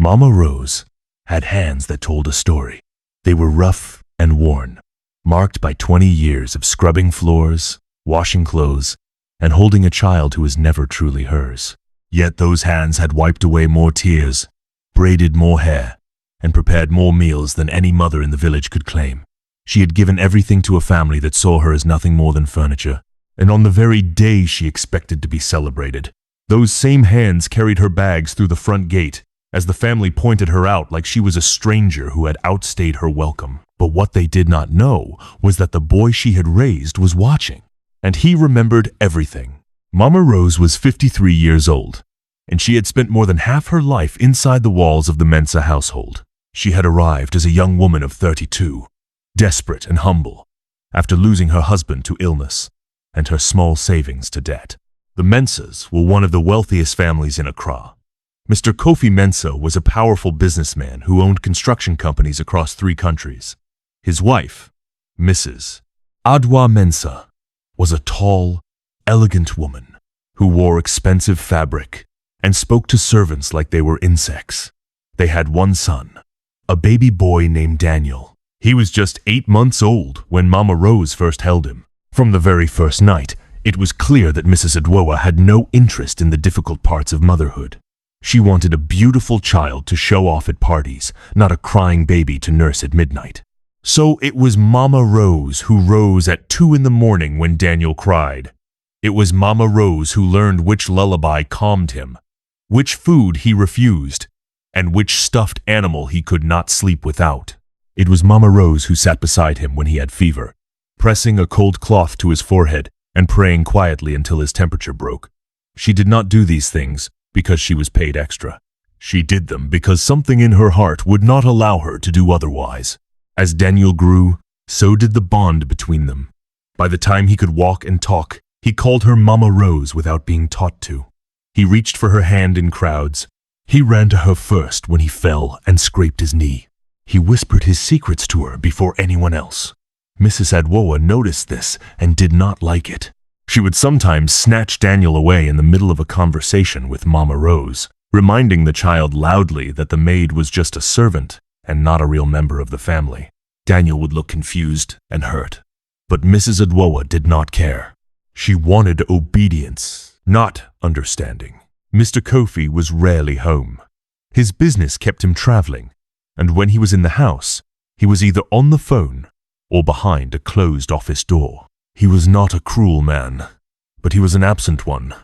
Mama Rose had hands that told a story. They were rough and worn, marked by 20 years of scrubbing floors, washing clothes, and holding a child who was never truly hers. Yet those hands had wiped away more tears, braided more hair, and prepared more meals than any mother in the village could claim. She had given everything to a family that saw her as nothing more than furniture, and on the very day she expected to be celebrated, those same hands carried her bags through the front gate as the family pointed her out like she was a stranger who had outstayed her welcome. But what they did not know was that the boy she had raised was watching, and he remembered everything. Mama Rose was 53 years old, and she had spent more than half her life inside the walls of the Mensa household. She had arrived as a young woman of 32, desperate and humble, after losing her husband to illness and her small savings to debt. The Mensas were one of the wealthiest families in Accra. Mr. Kofi Mensah was a powerful businessman who owned construction companies across 3 countries. His wife, Mrs. Adwa Mensah, was a tall, elegant woman who wore expensive fabric and spoke to servants like they were insects. They had one son, a baby boy named Daniel. He was just 8 months old when Mama Rose first held him. From the very first night, it was clear that Mrs. Adwoa had no interest in the difficult parts of motherhood. She wanted a beautiful child to show off at parties, not a crying baby to nurse at midnight. So it was Mama Rose who rose at 2 in the morning when Daniel cried. It was Mama Rose who learned which lullaby calmed him, which food he refused, and which stuffed animal he could not sleep without. It was Mama Rose who sat beside him when he had fever, pressing a cold cloth to his forehead and praying quietly until his temperature broke. She did not do these things because she was paid extra. She did them because something in her heart would not allow her to do otherwise. As Daniel grew, so did the bond between them. By the time he could walk and talk, he called her Mama Rose without being taught to. He reached for her hand in crowds. He ran to her first when he fell and scraped his knee. He whispered his secrets to her before anyone else. Mrs. Adwoa noticed this and did not like it. She would sometimes snatch Daniel away in the middle of a conversation with Mama Rose, reminding the child loudly that the maid was just a servant and not a real member of the family. Daniel would look confused and hurt, but Mrs. Adwoa did not care. She wanted obedience, not understanding. Mr. Kofi was rarely home. His business kept him traveling, and when he was in the house, he was either on the phone or behind a closed office door. He was not a cruel man, but he was an absent one,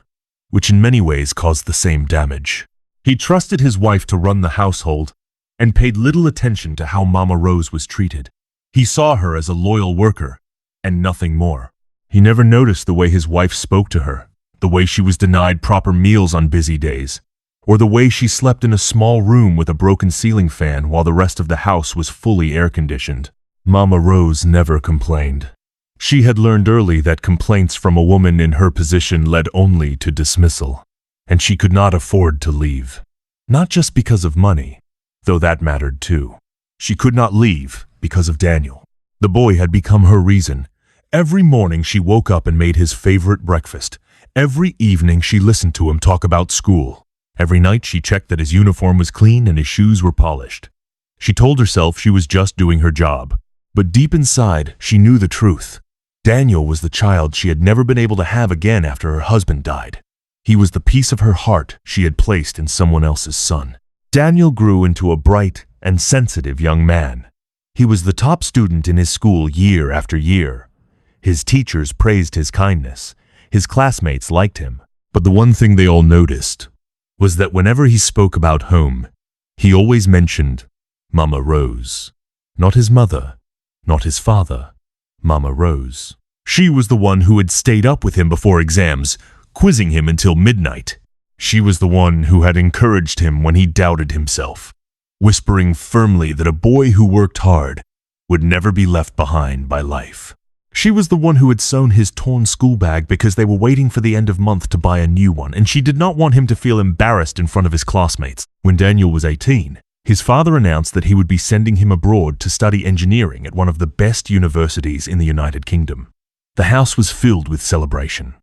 which in many ways caused the same damage. He trusted his wife to run the household and paid little attention to how Mama Rose was treated. He saw her as a loyal worker and nothing more. He never noticed the way his wife spoke to her, the way she was denied proper meals on busy days, or the way she slept in a small room with a broken ceiling fan while the rest of the house was fully air-conditioned. Mama Rose never complained. She had learned early that complaints from a woman in her position led only to dismissal, and she could not afford to leave. Not just because of money, though that mattered too. She could not leave because of Daniel. The boy had become her reason. Every morning she woke up and made his favorite breakfast. Every evening she listened to him talk about school. Every night she checked that his uniform was clean and his shoes were polished. She told herself she was just doing her job, but deep inside she knew the truth. Daniel was the child she had never been able to have again after her husband died. He was the piece of her heart she had placed in someone else's son. Daniel grew into a bright and sensitive young man. He was the top student in his school year after year. His teachers praised his kindness. His classmates liked him. But the one thing they all noticed was that whenever he spoke about home, he always mentioned Mama Rose. Not his mother, not his father, Mama Rose. She was the one who had stayed up with him before exams, quizzing him until midnight. She was the one who had encouraged him when he doubted himself, whispering firmly that a boy who worked hard would never be left behind by life. She was the one who had sewn his torn school bag because they were waiting for the end of month to buy a new one, and she did not want him to feel embarrassed in front of his classmates. When Daniel was 18, his father announced that he would be sending him abroad to study engineering at one of the best universities in the United Kingdom. The house was filled with celebration.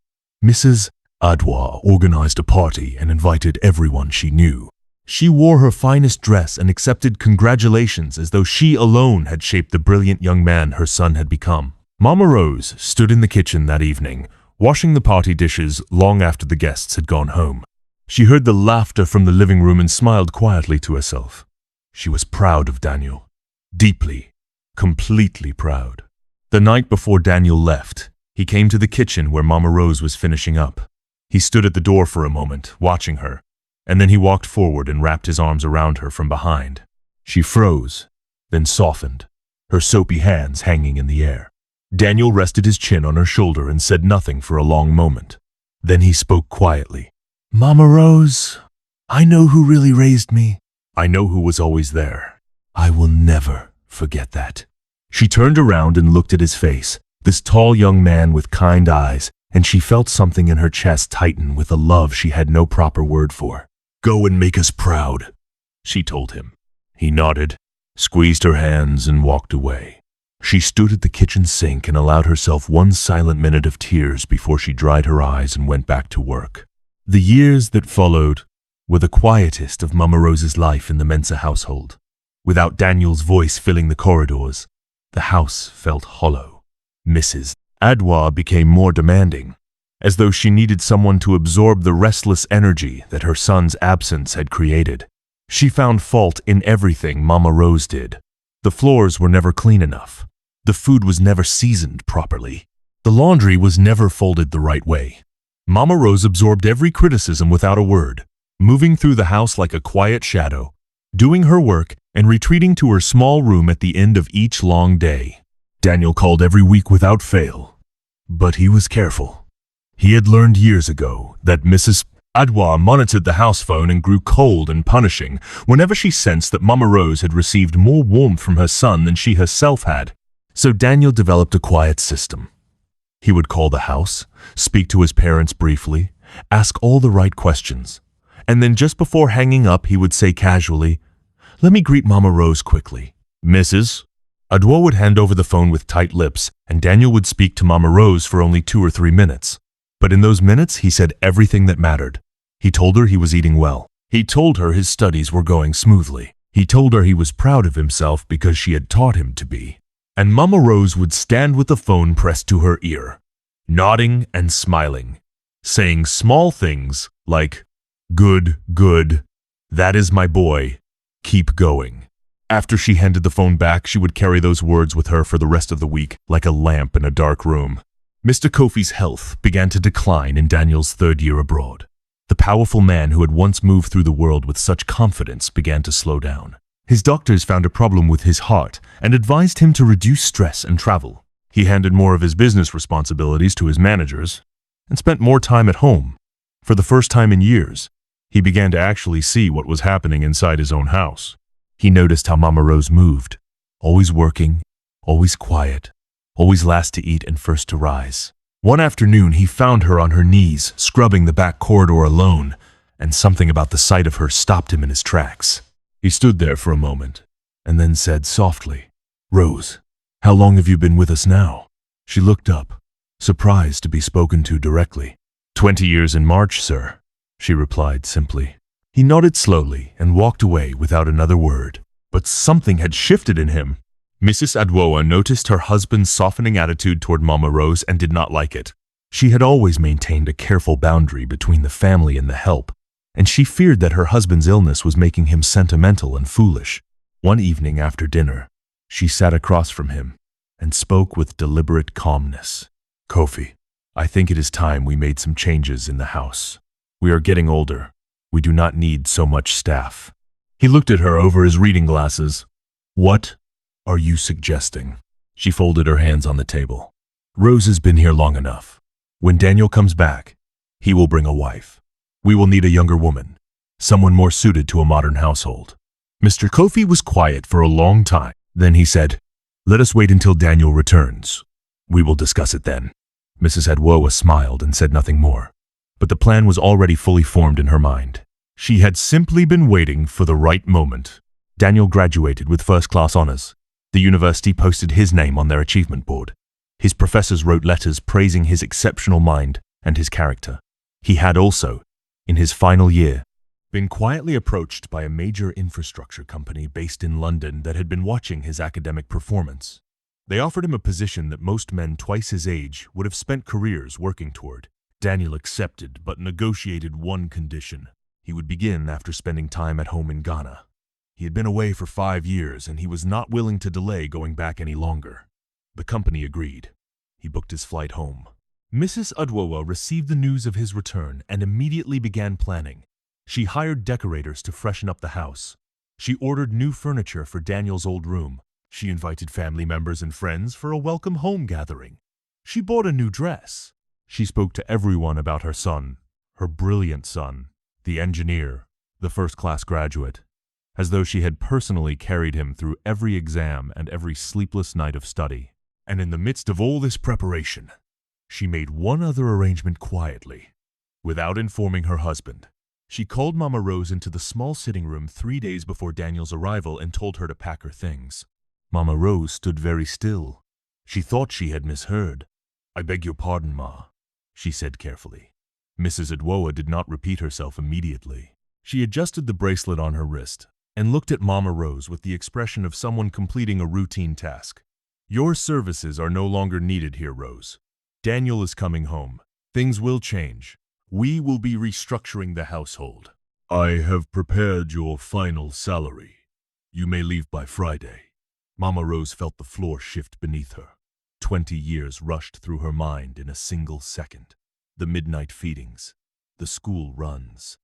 Mrs. Adwa organized a party and invited everyone she knew. She wore her finest dress and accepted congratulations as though she alone had shaped the brilliant young man her son had become. Mama Rose stood in the kitchen that evening, washing the party dishes long after the guests had gone home. She heard the laughter from the living room and smiled quietly to herself. She was proud of Daniel. Deeply, completely proud. The night before Daniel left, he came to the kitchen where Mama Rose was finishing up. He stood at the door for a moment, watching her, and then he walked forward and wrapped his arms around her from behind. She froze, then softened, her soapy hands hanging in the air. Daniel rested his chin on her shoulder and said nothing for a long moment. Then he spoke quietly. "Mama Rose, I know who really raised me. I know who was always there. I will never forget that." She turned around and looked at his face, this tall young man with kind eyes, and she felt something in her chest tighten with a love she had no proper word for. "Go and make us proud," she told him. He nodded, squeezed her hands, and walked away. She stood at the kitchen sink and allowed herself one silent minute of tears before she dried her eyes and went back to work. The years that followed were the quietest of Mama Rose's life in the Mensa household. Without Daniel's voice filling the corridors, the house felt hollow. Mrs. Adwa became more demanding, as though she needed someone to absorb the restless energy that her son's absence had created. She found fault in everything Mama Rose did. The floors were never clean enough. The food was never seasoned properly. The laundry was never folded the right way. Mama Rose absorbed every criticism without a word, moving through the house like a quiet shadow, doing her work and retreating to her small room at the end of each long day. Daniel called every week without fail, but he was careful. He had learned years ago that Mrs. Adwa monitored the house phone and grew cold and punishing whenever she sensed that Mama Rose had received more warmth from her son than she herself had. So Daniel developed a quiet system. He would call the house, speak to his parents briefly, ask all the right questions, and then just before hanging up he would say casually, "Let me greet Mama Rose quickly." "Mrs. Adwa would hand over the phone with tight lips, and Daniel would speak to Mama Rose for only 2 or 3 minutes. But in those minutes he said everything that mattered. He told her he was eating well. He told her his studies were going smoothly. He told her he was proud of himself because she had taught him to be. And Mama Rose would stand with the phone pressed to her ear, nodding and smiling, saying small things like, "Good, good, that is my boy, keep going." After she handed the phone back, she would carry those words with her for the rest of the week, like a lamp in a dark room. Mr. Kofi's health began to decline in Daniel's 3rd year abroad. The powerful man who had once moved through the world with such confidence began to slow down. His doctors found a problem with his heart and advised him to reduce stress and travel. He handed more of his business responsibilities to his managers and spent more time at home. For the first time in years, he began to actually see what was happening inside his own house. He noticed how Mama Rose moved, always working, always quiet, always last to eat and first to rise. One afternoon, he found her on her knees, scrubbing the back corridor alone, and something about the sight of her stopped him in his tracks. He stood there for a moment, and then said softly, "Rose, how long have you been with us now?" She looked up, surprised to be spoken to directly. 20 years in March, sir," she replied simply. He nodded slowly and walked away without another word. But something had shifted in him. Mrs. Adwoa noticed her husband's softening attitude toward Mama Rose and did not like it. She had always maintained a careful boundary between the family and the help, and she feared that her husband's illness was making him sentimental and foolish. One evening after dinner, she sat across from him and spoke with deliberate calmness. "Kofi, I think it is time we made some changes in the house. We are getting older. We do not need so much staff." He looked at her over his reading glasses. "What are you suggesting?" She folded her hands on the table. "Rose has been here long enough. When Daniel comes back, he will bring a wife. We will need a younger woman, someone more suited to a modern household." Mr. Kofi was quiet for a long time. Then he said, "Let us wait until Daniel returns. We will discuss it then." Mrs. Adwoa smiled and said nothing more, but the plan was already fully formed in her mind. She had simply been waiting for the right moment. Daniel graduated with first-class honors. The university posted his name on their achievement board. His professors wrote letters praising his exceptional mind and his character. He had also, in his final year, been quietly approached by a major infrastructure company based in London that had been watching his academic performance. They offered him a position that most men twice his age would have spent careers working toward. Daniel accepted but negotiated one condition. He would begin after spending time at home in Ghana. He had been away for 5 years and he was not willing to delay going back any longer. The company agreed. He booked his flight home. Mrs. Adwoa received the news of his return and immediately began planning. She hired decorators to freshen up the house. She ordered new furniture for Daniel's old room. She invited family members and friends for a welcome home gathering. She bought a new dress. She spoke to everyone about her son, her brilliant son, the engineer, the first-class graduate, as though she had personally carried him through every exam and every sleepless night of study. And in the midst of all this preparation, she made one other arrangement quietly, without informing her husband. She called Mama Rose into the small sitting room 3 days before Daniel's arrival and told her to pack her things. Mama Rose stood very still. She thought she had misheard. "I beg your pardon, Ma," she said carefully. Mrs. Adwoa did not repeat herself immediately. She adjusted the bracelet on her wrist and looked at Mama Rose with the expression of someone completing a routine task. "Your services are no longer needed here, Rose. Daniel is coming home. Things will change. We will be restructuring the household. I have prepared your final salary. You may leave by Friday." Mama Rose felt the floor shift beneath her. 20 years rushed through her mind in a single second. The midnight feedings, the school runs,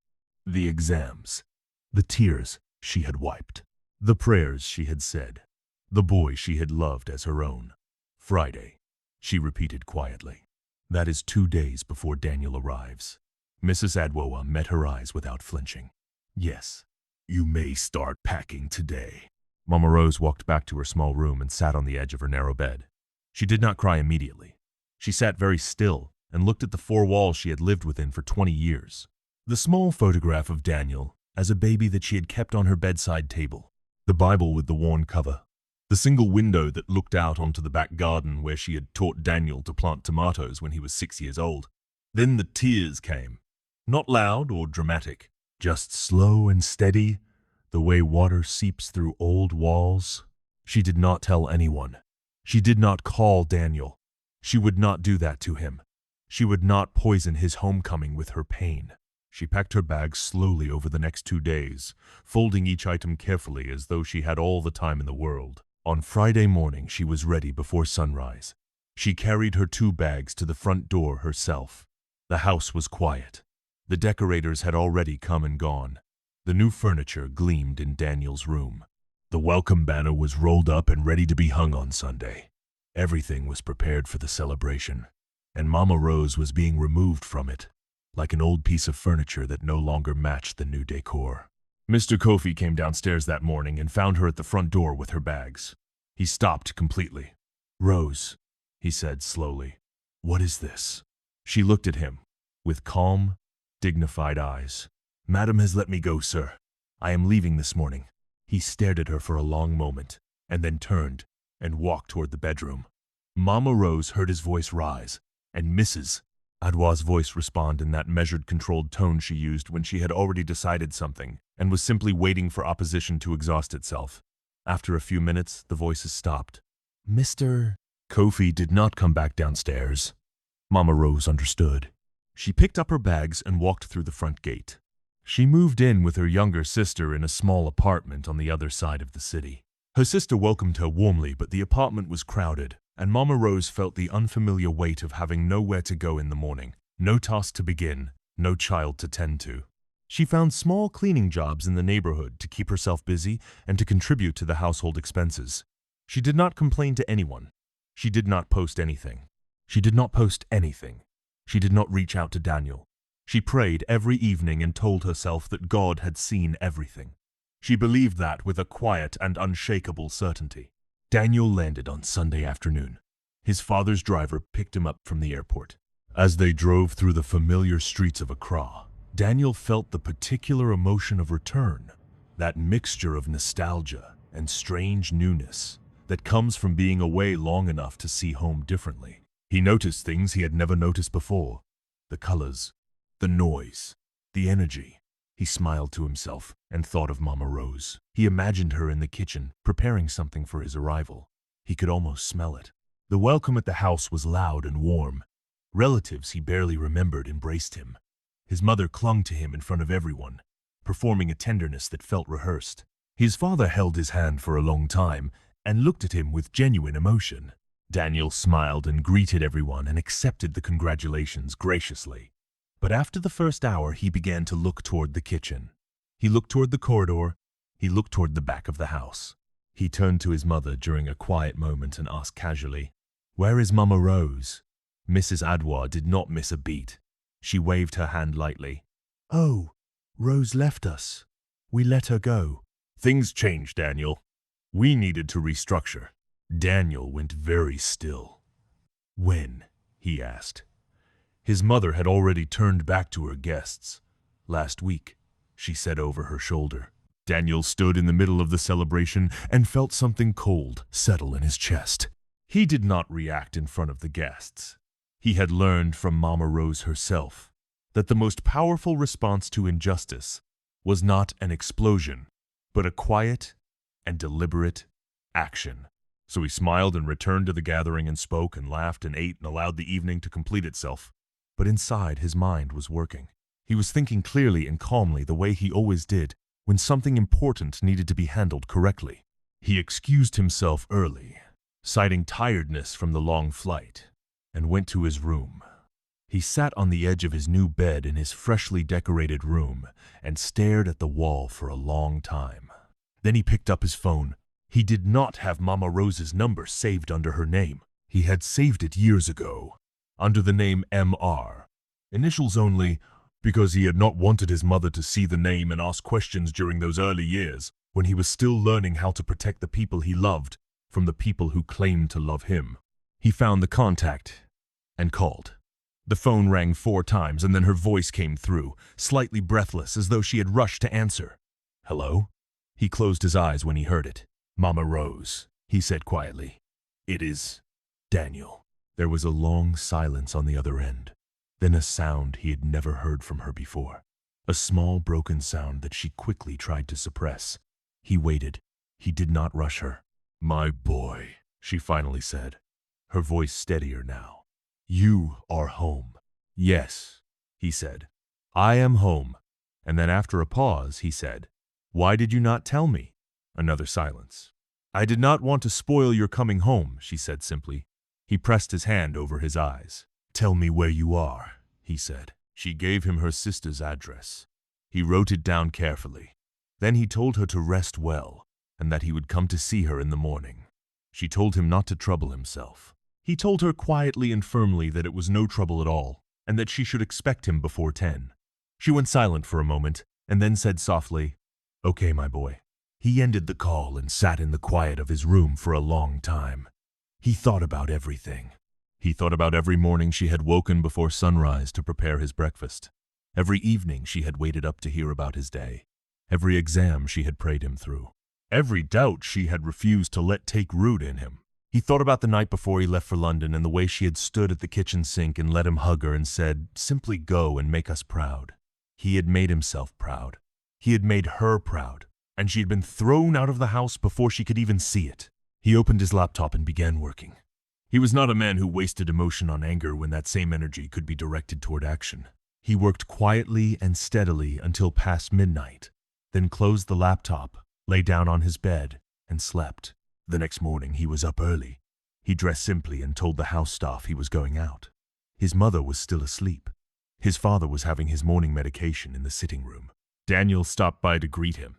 the exams, the tears she had wiped, the prayers she had said, the boy she had loved as her own. "Friday," she repeated quietly. "That is 2 days before Daniel arrives." Mrs. Adwoa met her eyes without flinching. "Yes, you may start packing today." Mama Rose walked back to her small room and sat on the edge of her narrow bed. She did not cry immediately. She sat very still and looked at the 4 walls she had lived within for 20 years. The small photograph of Daniel as a baby that she had kept on her bedside table, the Bible with the worn cover, the single window that looked out onto the back garden where she had taught Daniel to plant tomatoes when he was 6 years old. Then the tears came, not loud or dramatic, just slow and steady, the way water seeps through old walls. She did not tell anyone. She did not call Daniel. She would not do that to him. She would not poison his homecoming with her pain. She packed her bags slowly over the next 2 days, folding each item carefully as though she had all the time in the world. On Friday morning, she was ready before sunrise. She carried her 2 bags to the front door herself. The house was quiet. The decorators had already come and gone. The new furniture gleamed in Daniel's room. The welcome banner was rolled up and ready to be hung on Sunday. Everything was prepared for the celebration, and Mama Rose was being removed from it, like an old piece of furniture that no longer matched the new decor. Mr. Kofi came downstairs that morning and found her at the front door with her bags. He stopped completely. "Rose," he said slowly, "what is this?" She looked at him with calm, dignified eyes. "Madam has let me go, sir. I am leaving this morning." He stared at her for a long moment and then turned and walked toward the bedroom. Mama Rose heard his voice rise, and Mrs. Adwoa's voice respond in that measured, controlled tone she used when she had already decided something and was simply waiting for opposition to exhaust itself. After a few minutes, the voices stopped. "Mr. Kofi did not come back downstairs." Mama Rose understood. She picked up her bags and walked through the front gate. She moved in with her younger sister in a small apartment on the other side of the city. Her sister welcomed her warmly, but the apartment was crowded, and Mama Rose felt the unfamiliar weight of having nowhere to go in the morning, no task to begin, no child to tend to. She found small cleaning jobs in the neighborhood to keep herself busy and to contribute to the household expenses. She did not complain to anyone. She did not post anything. She did not post anything. She did not reach out to Daniel. She prayed every evening and told herself that God had seen everything. She believed that with a quiet and unshakable certainty. Daniel landed on Sunday afternoon. His father's driver picked him up from the airport. As they drove through the familiar streets of Accra, Daniel felt the particular emotion of return, that mixture of nostalgia and strange newness that comes from being away long enough to see home differently. He noticed things he had never noticed before: the colors, the noise, the energy. He smiled to himself and thought of Mama Rose. He imagined her in the kitchen, preparing something for his arrival. He could almost smell it. The welcome at the house was loud and warm. Relatives he barely remembered embraced him. His mother clung to him in front of everyone, performing a tenderness that felt rehearsed. His father held his hand for a long time and looked at him with genuine emotion. Daniel smiled and greeted everyone and accepted the congratulations graciously. But after the first hour, he began to look toward the kitchen. He looked toward the corridor. He looked toward the back of the house. He turned to his mother during a quiet moment and asked casually, "Where is Mama Rose?" Mrs. Adwa did not miss a beat. She waved her hand lightly. "Oh, Rose left us. We let her go." Things changed, Daniel. We needed to restructure. Daniel went very still. "When?" he asked. His mother had already turned back to her guests. "Last week," she said over her shoulder. Daniel stood in the middle of the celebration and felt something cold settle in his chest. He did not react in front of the guests. He had learned from Mama Rose herself that the most powerful response to injustice was not an explosion, but a quiet and deliberate action. So he smiled and returned to the gathering and spoke and laughed and ate and allowed the evening to complete itself. But inside, his mind was working. He was thinking clearly and calmly the way he always did when something important needed to be handled correctly. He excused himself early, citing tiredness from the long flight, and went to his room. He sat on the edge of his new bed in his freshly decorated room and stared at the wall for a long time. Then he picked up his phone. He did not have Mama Rose's number saved under her name. He had saved it years ago, under the name MR, initials only, because he had not wanted his mother to see the name and ask questions during those early years when he was still learning how to protect the people he loved from the people who claimed to love him. He found the contact and called. The phone rang 4 times and then her voice came through, slightly breathless as though she had rushed to answer. "Hello?" He closed his eyes when he heard it. "Mama Rose," he said quietly. "It is Daniel." There was a long silence on the other end, then a sound he had never heard from her before. A small broken sound that she quickly tried to suppress. He waited. He did not rush her. "My boy," she finally said, her voice steadier now. "You are home." "Yes," he said. "I am home." And then after a pause, he said, "Why did you not tell me?" Another silence. "I did not want to spoil your coming home," she said simply. He pressed his hand over his eyes. "Tell me where you are," he said. She gave him her sister's address. He wrote it down carefully. Then he told her to rest well and that he would come to see her in the morning. She told him not to trouble himself. He told her quietly and firmly that it was no trouble at all and that she should expect him before 10. She went silent for a moment and then said softly, "Okay, my boy." He ended the call and sat in the quiet of his room for a long time. He thought about everything. He thought about every morning she had woken before sunrise to prepare his breakfast. Every evening she had waited up to hear about his day. Every exam she had prayed him through. Every doubt she had refused to let take root in him. He thought about the night before he left for London and the way she had stood at the kitchen sink and let him hug her and said, "Simply go and make us proud." He had made himself proud. He had made her proud, and she had been thrown out of the house before she could even see it. He opened his laptop and began working. He was not a man who wasted emotion on anger when that same energy could be directed toward action. He worked quietly and steadily until past midnight, then closed the laptop, lay down on his bed, and slept. The next morning he was up early. He dressed simply and told the house staff he was going out. His mother was still asleep. His father was having his morning medication in the sitting room. Daniel stopped by to greet him.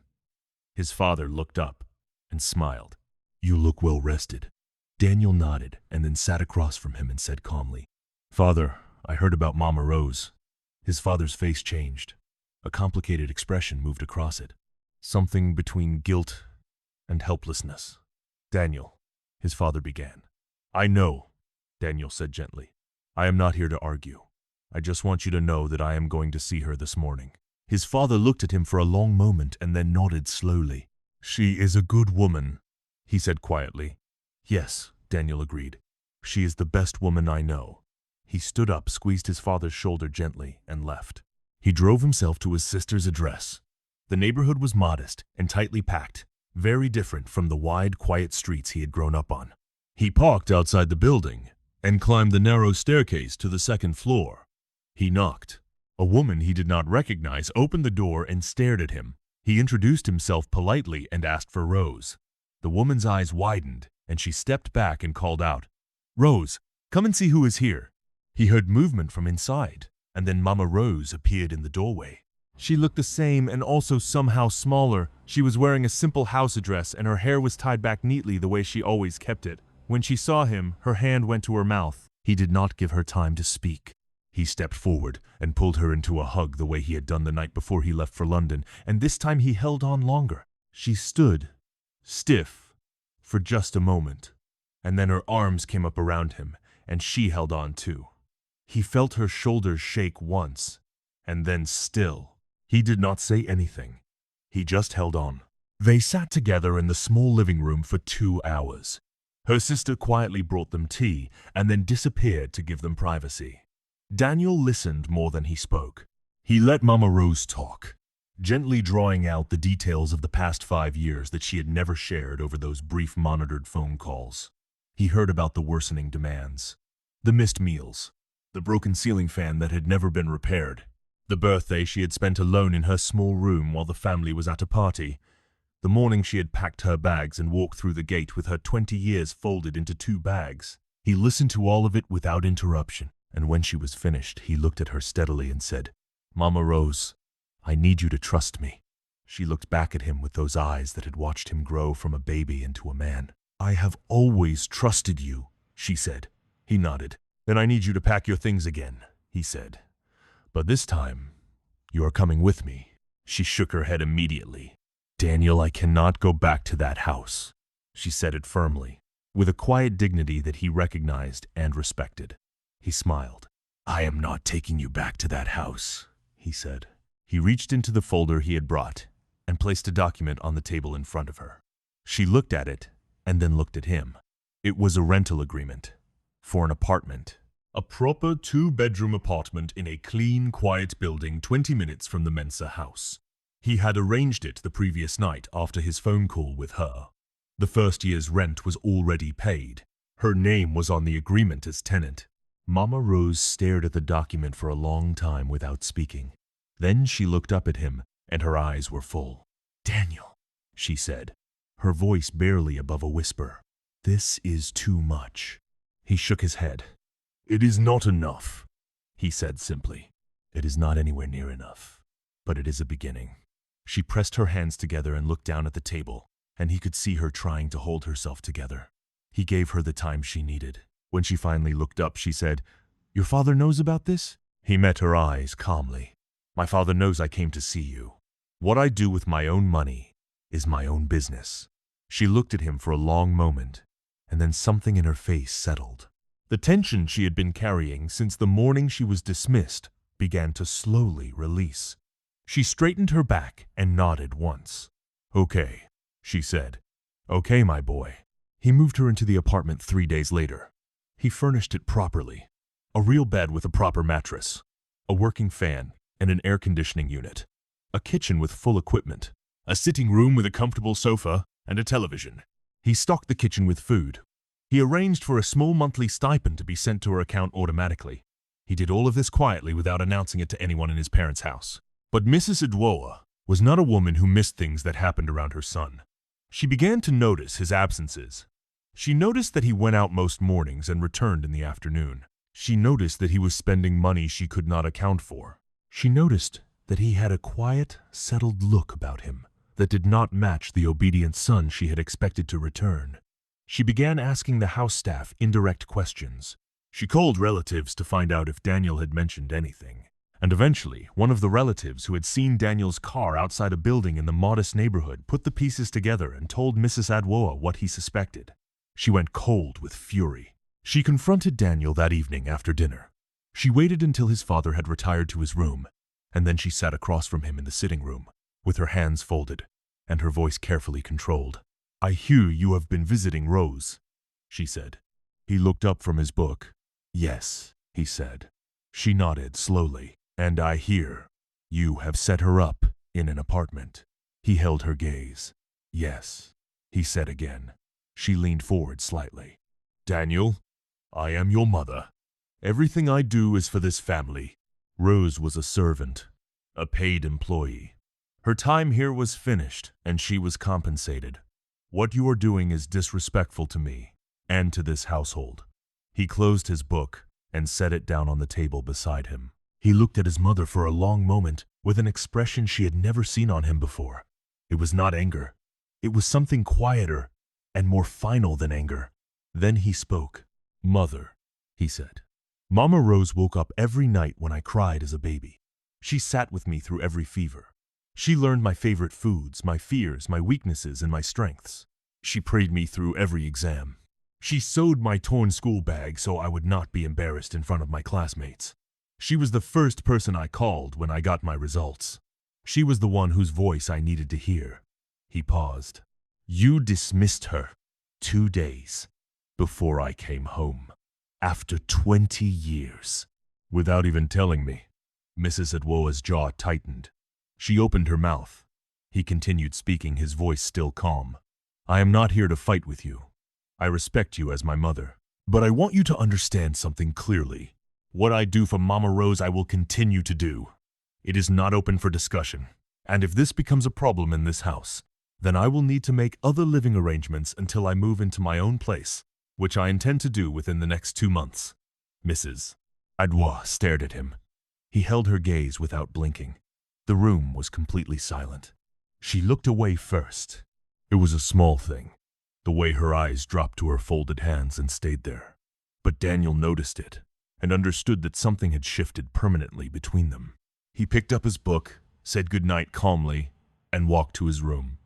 His father looked up and smiled. "You look well rested." Daniel nodded and then sat across from him and said calmly, "Father, I heard about Mama Rose." His father's face changed. A complicated expression moved across it. Something between guilt and helplessness. "Daniel," his father began. "I know," Daniel said gently. "I am not here to argue. I just want you to know that I am going to see her this morning." His father looked at him for a long moment and then nodded slowly. "She is a good woman," he said quietly. "Yes," Daniel agreed. "She is the best woman I know." He stood up, squeezed his father's shoulder gently, and left. He drove himself to his sister's address. The neighborhood was modest and tightly packed, very different from the wide, quiet streets he had grown up on. He parked outside the building and climbed the narrow staircase to the second floor. He knocked. A woman he did not recognize opened the door and stared at him. He introduced himself politely and asked for Rose. The woman's eyes widened, and she stepped back and called out, "Rose, come and see who is here." He heard movement from inside, and then Mama Rose appeared in the doorway. She looked the same and also somehow smaller. She was wearing a simple house dress and her hair was tied back neatly the way she always kept it. When she saw him, her hand went to her mouth. He did not give her time to speak. He stepped forward and pulled her into a hug the way he had done the night before he left for London, and this time he held on longer. She stood, stiff, for just a moment, and then her arms came up around him, and she held on too. He felt her shoulders shake once, and then still. He did not say anything. He just held on. They sat together in the small living room for 2 hours. Her sister quietly brought them tea and then disappeared to give them privacy. Daniel listened more than he spoke. He let Mama Rose talk, gently drawing out the details of the past 5 years that she had never shared over those brief monitored phone calls. He heard about the worsening demands, the missed meals, the broken ceiling fan that had never been repaired, the birthday she had spent alone in her small room while the family was at a party, the morning she had packed her bags and walked through the gate with her 20 years folded into 2 bags. He listened to all of it without interruption, and when she was finished, he looked at her steadily and said, "Mama Rose, I need you to trust me." She looked back at him with those eyes that had watched him grow from a baby into a man. "I have always trusted you," she said. He nodded. "Then I need you to pack your things again," he said. "But this time, you are coming with me." She shook her head immediately. "Daniel, I cannot go back to that house." She said it firmly, with a quiet dignity that he recognized and respected. He smiled. "I am not taking you back to that house," he said. He reached into the folder he had brought and placed a document on the table in front of her. She looked at it and then looked at him. It was a rental agreement for an apartment. A proper 2-bedroom apartment in a clean, quiet building 20 minutes from the Mensa house. He had arranged it the previous night after his phone call with her. The first year's rent was already paid. Her name was on the agreement as tenant. Mama Rose stared at the document for a long time without speaking. Then she looked up at him, and her eyes were full. "Daniel," she said, her voice barely above a whisper. "This is too much." He shook his head. "It is not enough," he said simply. "It is not anywhere near enough, but it is a beginning." She pressed her hands together and looked down at the table, and he could see her trying to hold herself together. He gave her the time she needed. When she finally looked up, she said, "Your father knows about this?" He met her eyes calmly. "My father knows I came to see you. What I do with my own money is my own business." She looked at him for a long moment, and then something in her face settled. The tension she had been carrying since the morning she was dismissed began to slowly release. She straightened her back and nodded once. "Okay," she said. "Okay, my boy." He moved her into the apartment 3 days later. He furnished it properly. A real bed with a proper mattress, a working fan, and an air conditioning unit. A kitchen with full equipment. A sitting room with a comfortable sofa and a television. He stocked the kitchen with food. He arranged for a small monthly stipend to be sent to her account automatically. He did all of this quietly without announcing it to anyone in his parents' house. But Mrs. Adwoa was not a woman who missed things that happened around her son. She began to notice his absences. She noticed that he went out most mornings and returned in the afternoon. She noticed that he was spending money she could not account for. She noticed that he had a quiet, settled look about him that did not match the obedient son she had expected to return. She began asking the house staff indirect questions. She called relatives to find out if Daniel had mentioned anything. And eventually, one of the relatives who had seen Daniel's car outside a building in the modest neighborhood put the pieces together and told Mrs. Adwoa what he suspected. She went cold with fury. She confronted Daniel that evening after dinner. She waited until his father had retired to his room, and then she sat across from him in the sitting room, with her hands folded, and her voice carefully controlled. "I hear you have been visiting Rose," she said. He looked up from his book. "Yes," he said. She nodded slowly. "And I hear You have set her up in an apartment. He held her gaze. Yes, he said again. She leaned forward slightly. Daniel, I am your mother. Everything I do is for this family. Rose was a servant, a paid employee. Her time here was finished, and she was compensated. What you are doing is disrespectful to me and to this household. He closed his book and set it down on the table beside him. He looked at his mother for a long moment with an expression she had never seen on him before. It was not anger. It was something quieter and more final than anger. Then he spoke. Mother, he said. Mama Rose woke up every night when I cried as a baby. She sat with me through every fever. She learned my favorite foods, my fears, my weaknesses, and my strengths. She prayed me through every exam. She sewed my torn school bag so I would not be embarrassed in front of my classmates. She was the first person I called when I got my results. She was the one whose voice I needed to hear. He paused. You dismissed her 2 days before I came home. After 20 years. Without even telling me. Mrs. Adwoa's jaw tightened. She opened her mouth. He continued speaking, his voice still calm. I am not here to fight with you. I respect you as my mother. But I want you to understand something clearly. What I do for Mama Rose I will continue to do. It is not open for discussion. And if this becomes a problem in this house, then I will need to make other living arrangements until I move into my own place, which I intend to do within the next 2 months. Mrs. Adwoa stared at him. He held her gaze without blinking. The room was completely silent. She looked away first. It was a small thing, the way her eyes dropped to her folded hands and stayed there. But Daniel noticed it and understood that something had shifted permanently between them. He picked up his book, said goodnight calmly, and walked to his room.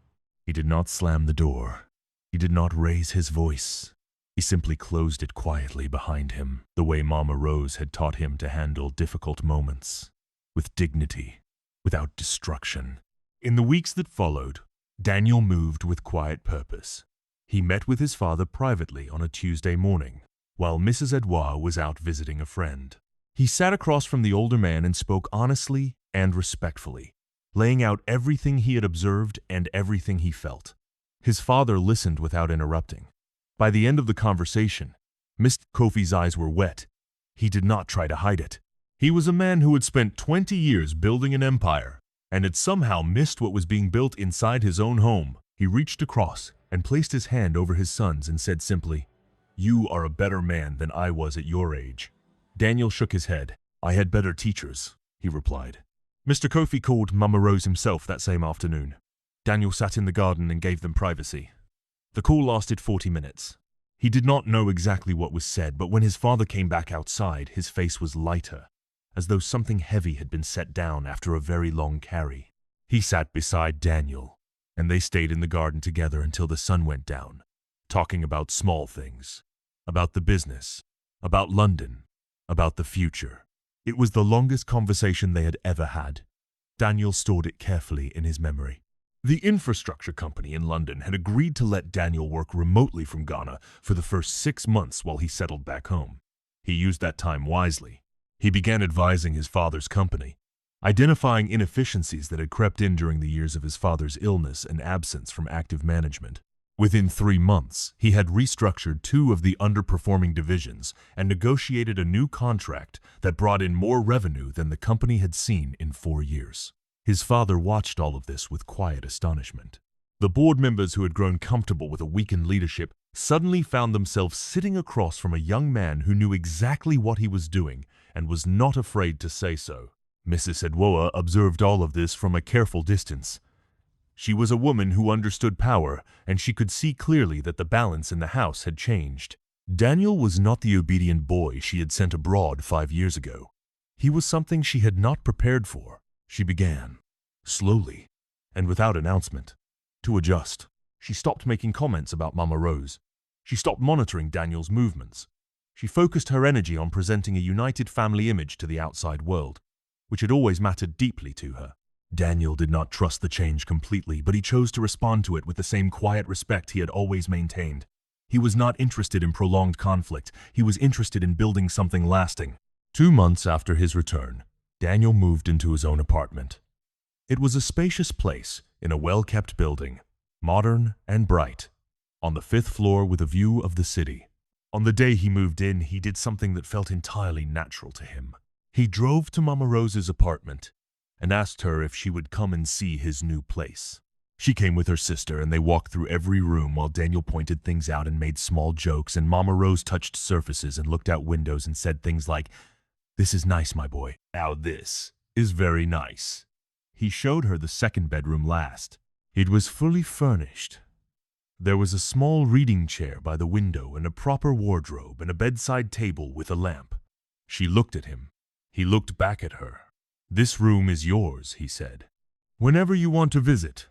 He did not slam the door. He did not raise his voice. He simply closed it quietly behind him, the way Mama Rose had taught him to handle difficult moments, with dignity, without destruction. In the weeks that followed, Daniel moved with quiet purpose. He met with his father privately on a Tuesday morning, while Mrs. Adwoa was out visiting a friend. He sat across from the older man and spoke honestly and respectfully, laying out everything he had observed and everything he felt. His father listened without interrupting. By the end of the conversation, Mr. Kofi's eyes were wet. He did not try to hide it. He was a man who had spent 20 years building an empire and had somehow missed what was being built inside his own home. He reached across and placed his hand over his son's and said simply, You are a better man than I was at your age. Daniel shook his head. I had better teachers, he replied. Mr. Kofi called Mama Rose himself that same afternoon. Daniel sat in the garden and gave them privacy. The call lasted 40 minutes. He did not know exactly what was said, but when his father came back outside, his face was lighter, as though something heavy had been set down after a very long carry. He sat beside Daniel, and they stayed in the garden together until the sun went down, talking about small things, about the business, about London, about the future. It was the longest conversation they had ever had. Daniel stored it carefully in his memory. The infrastructure company in London had agreed to let Daniel work remotely from Ghana for the first 6 months while he settled back home. He used that time wisely. He began advising his father's company, identifying inefficiencies that had crept in during the years of his father's illness and absence from active management. Within 3 months, he had restructured 2 of the underperforming divisions and negotiated a new contract that brought in more revenue than the company had seen in 4 years. His father watched all of this with quiet astonishment. The board members who had grown comfortable with a weakened leadership suddenly found themselves sitting across from a young man who knew exactly what he was doing and was not afraid to say so. Mrs. Adwoa observed all of this from a careful distance. She was a woman who understood power, and she could see clearly that the balance in the house had changed. Daniel was not the obedient boy she had sent abroad 5 years ago. He was something she had not prepared for. She began, slowly, and without announcement, to adjust. She stopped making comments about Mama Rose. She stopped monitoring Daniel's movements. She focused her energy on presenting a united family image to the outside world, which had always mattered deeply to her. Daniel did not trust the change completely, but he chose to respond to it with the same quiet respect he had always maintained. He was not interested in prolonged conflict. He was interested in building something lasting. 2 months after his return, Daniel moved into his own apartment. It was a spacious place in a well-kept building, modern and bright, on the 5th floor with a view of the city. On the day he moved in, he did something that felt entirely natural to him. He drove to Mama Rose's apartment and asked her if she would come and see his new place. She came with her sister, and they walked through every room while Daniel pointed things out and made small jokes, and Mama Rose touched surfaces and looked out windows and said things like, "This is nice, my boy. Now this is very nice." He showed her the second bedroom last. It was fully furnished. There was a small reading chair by the window and a proper wardrobe and a bedside table with a lamp. She looked at him. He looked back at her. "This room is yours," he said. "Whenever you want to visit.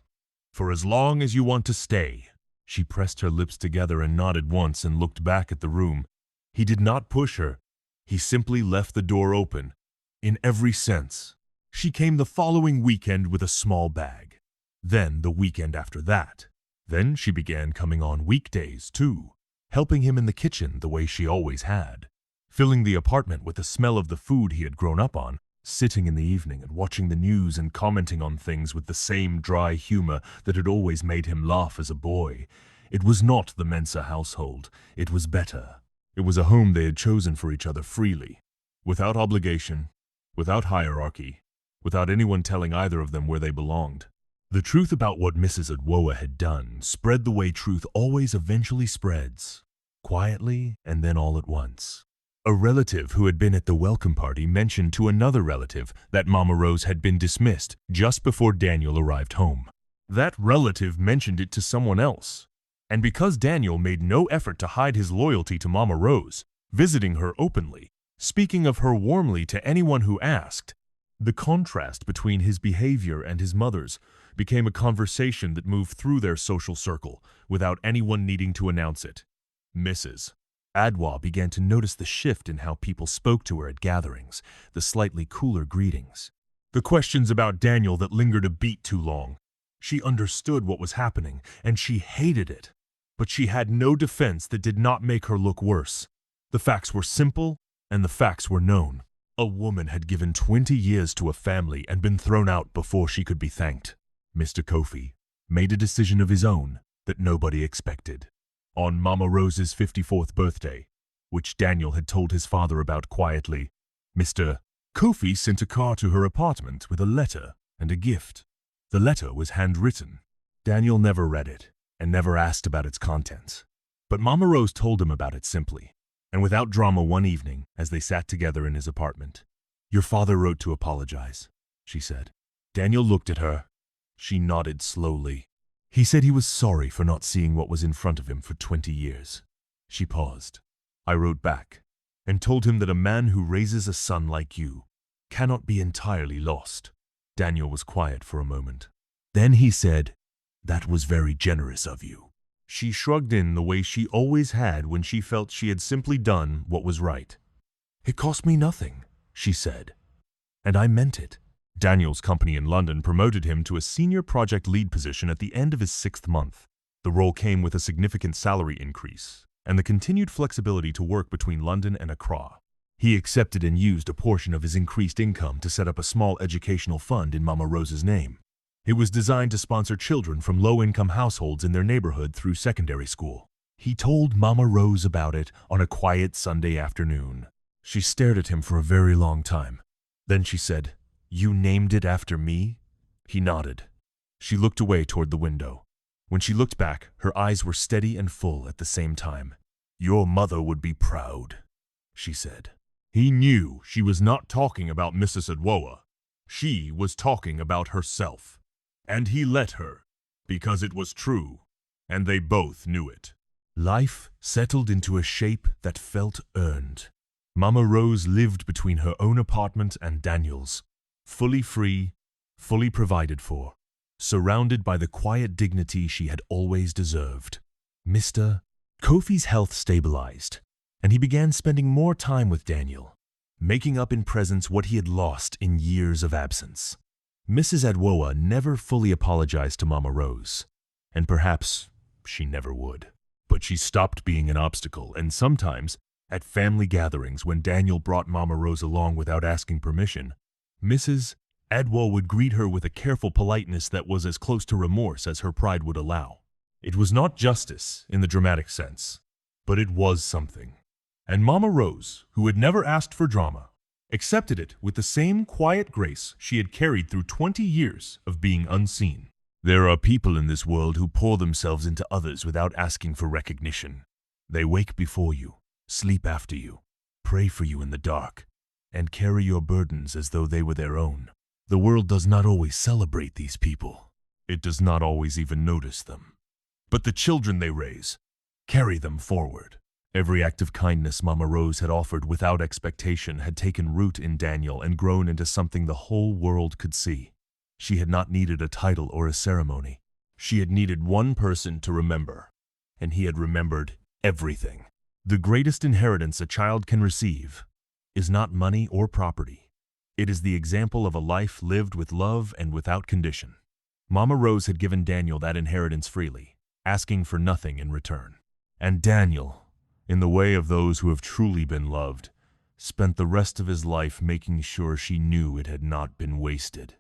For as long as you want to stay." She pressed her lips together and nodded once and looked back at the room. He did not push her. He simply left the door open, in every sense. She came the following weekend with a small bag. Then the weekend after that. Then she began coming on weekdays, too, helping him in the kitchen the way she always had, filling the apartment with the smell of the food he had grown up on, sitting in the evening and watching the news and commenting on things with the same dry humor that had always made him laugh as a boy. It was not the Mensa household. It was better. It was a home they had chosen for each other freely, without obligation, without hierarchy, without anyone telling either of them where they belonged. The truth about what Mrs. Adwoa had done spread the way truth always eventually spreads, quietly and then all at once. A relative who had been at the welcome party mentioned to another relative that Mama Rose had been dismissed just before Daniel arrived home. That relative mentioned it to someone else. And because Daniel made no effort to hide his loyalty to Mama Rose, visiting her openly, speaking of her warmly to anyone who asked, the contrast between his behavior and his mother's became a conversation that moved through their social circle without anyone needing to announce it. Mrs. Adwoa began to notice the shift in how people spoke to her at gatherings, the slightly cooler greetings, the questions about Daniel that lingered a beat too long. She understood what was happening, and she hated it. But she had no defense that did not make her look worse. The facts were simple, and the facts were known. A woman had given 20 years to a family and been thrown out before she could be thanked. Mr. Kofi made a decision of his own that nobody expected. On Mama Rose's 54th birthday, which Daniel had told his father about quietly, Mr. Kofi sent a car to her apartment with a letter and a gift. The letter was handwritten. Daniel never read it and never asked about its contents. But Mama Rose told him about it simply, and without drama one evening as they sat together in his apartment. "Your father wrote to apologize," she said. Daniel looked at her. She nodded slowly. "He said he was sorry for not seeing what was in front of him for 20 years. She paused. "I wrote back and told him that a man who raises a son like you cannot be entirely lost." Daniel was quiet for a moment. Then he said, "That was very generous of you." She shrugged in the way she always had when she felt she had simply done what was right. "It cost me nothing," she said, "and I meant it." Daniel's company in London promoted him to a senior project lead position at the end of his 6th month. The role came with a significant salary increase and the continued flexibility to work between London and Accra. He accepted and used a portion of his increased income to set up a small educational fund in Mama Rose's name. It was designed to sponsor children from low-income households in their neighborhood through secondary school. He told Mama Rose about it on a quiet Sunday afternoon. She stared at him for a very long time. Then she said, "You named it after me?" He nodded. She looked away toward the window. When she looked back, her eyes were steady and full at the same time. "Your mother would be proud," she said. He knew she was not talking about Mrs. Adwoa. She was talking about herself. And he let her, because it was true, and they both knew it. Life settled into a shape that felt earned. Mama Rose lived between her own apartment and Daniel's, fully free, fully provided for, surrounded by the quiet dignity she had always deserved. Mr. Kofi's health stabilized, and he began spending more time with Daniel, making up in presence what he had lost in years of absence. Mrs. Adwoa never fully apologized to Mama Rose, and perhaps she never would. But she stopped being an obstacle, and sometimes, at family gatherings when Daniel brought Mama Rose along without asking permission, Mrs. Edwell would greet her with a careful politeness that was as close to remorse as her pride would allow. It was not justice in the dramatic sense, but it was something. And Mama Rose, who had never asked for drama, accepted it with the same quiet grace she had carried through 20 years of being unseen. There are people in this world who pour themselves into others without asking for recognition. They wake before you, sleep after you, pray for you in the dark, and carry your burdens as though they were their own. The world does not always celebrate these people. It does not always even notice them. But the children they raise carry them forward. Every act of kindness Mama Rose had offered without expectation had taken root in Daniel and grown into something the whole world could see. She had not needed a title or a ceremony. She had needed one person to remember, and he had remembered everything. The greatest inheritance a child can receive is not money or property. It is the example of a life lived with love and without condition. Mama Rose had given Daniel that inheritance freely, asking for nothing in return. And Daniel, in the way of those who have truly been loved, spent the rest of his life making sure she knew it had not been wasted.